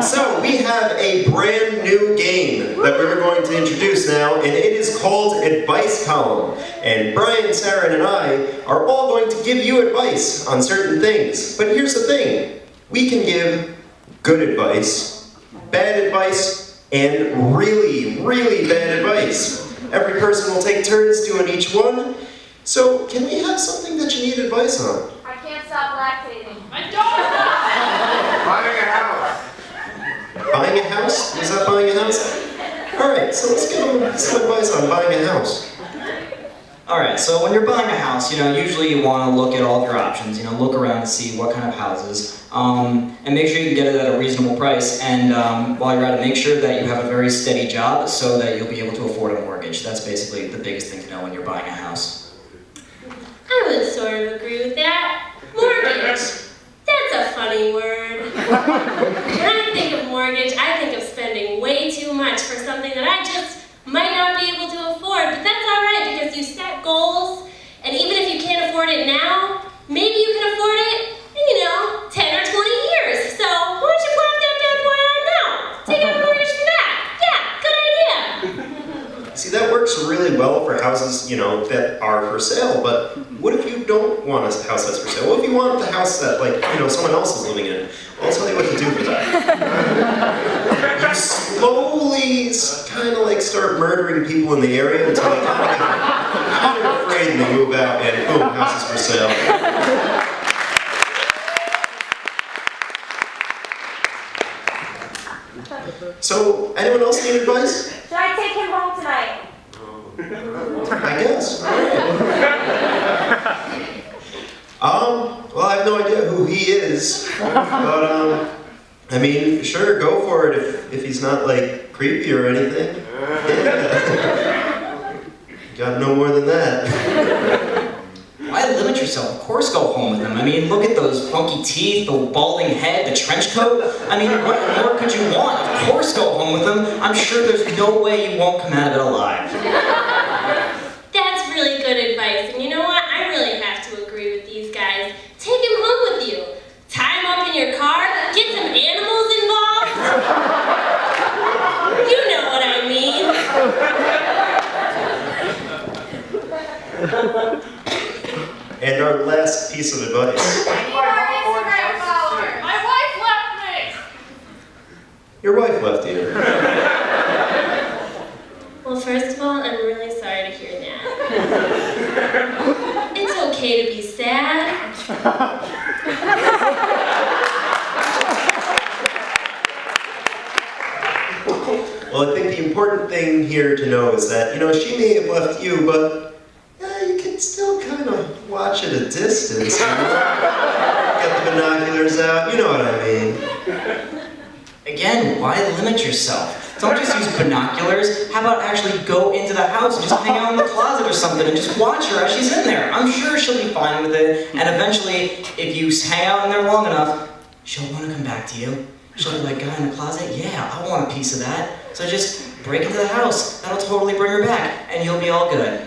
So we have a brand new game that we're going to introduce now, and it is called Advice Column. And Brian, Sarah, and I are all going to give you advice on certain things. But here's the thing. We can give good advice, bad advice, and really, really bad advice. Every person will take turns doing each one. So can we have something that you need advice on? I can't stop lactating. I don't! Buying a house. Buying a house? Is that buying a house? Alright, so let's give them some advice on buying a house. Alright, so when you're buying a house, usually you want to look at all of your options, look around to see what kind of houses, and make sure you can get it at a reasonable price, and while you're at it, make sure that you have a very steady job so that you'll be able to afford a mortgage. That's basically the biggest thing to know when you're buying a house. I would sort of agree with that. Mortgage. That's a funny word. When I think of mortgage, I think of spending way too much for something that I just might not be able to afford, but that's all right because you set goals, and even if you can't afford it now, maybe you can afford it in, 10 or 20 years. So why don't you plop that bad boy on now? Take out a mortgage for that. Yeah, good idea. See, that works really well for houses, that are for sale, but what if you don't want a house that's for sale? What if you want the house that, someone else is living in? Well, I'll tell you what to do for that. You slowly start murdering people in the area until they kind of afraid and they move out and boom, house is for sale. So, anyone else need advice? Should I take him home tonight? I guess. Well, I have no idea who he is, but, sure, go for it if he's not, creepy or anything. Yeah. Gotta know more than that. Why limit yourself? Of course go home with him. Look at those funky teeth, the balding head, the trench coat. What more could you want? Of course go home with him. I'm sure there's no way you won't come out of it alive. That's really good advice, and you know what? I really have to agree with these guys. Take him home with you. Tie him up in your car. Get some animals involved. You know what I mean. And our last piece of advice. I need more Instagram followers. My wife left me! Your wife left you. Well, first of all, I'm really sorry to hear that. It's okay to be sad. Well, I think the important thing here to know is that, she may have left you, but you can still kind of watch at a distance. Get the binoculars out, you know what I mean. Again, why limit yourself? Don't just use binoculars. How about actually go into the house and just hang out in the closet or something and just watch her as she's in there? I'm sure she'll be fine with it, and eventually, if you hang out in there long enough, she'll want to come back to you. She'll be like, guy in the closet? Yeah, I want a piece of that. So just break into the house. That'll totally bring her back, and you'll be all good.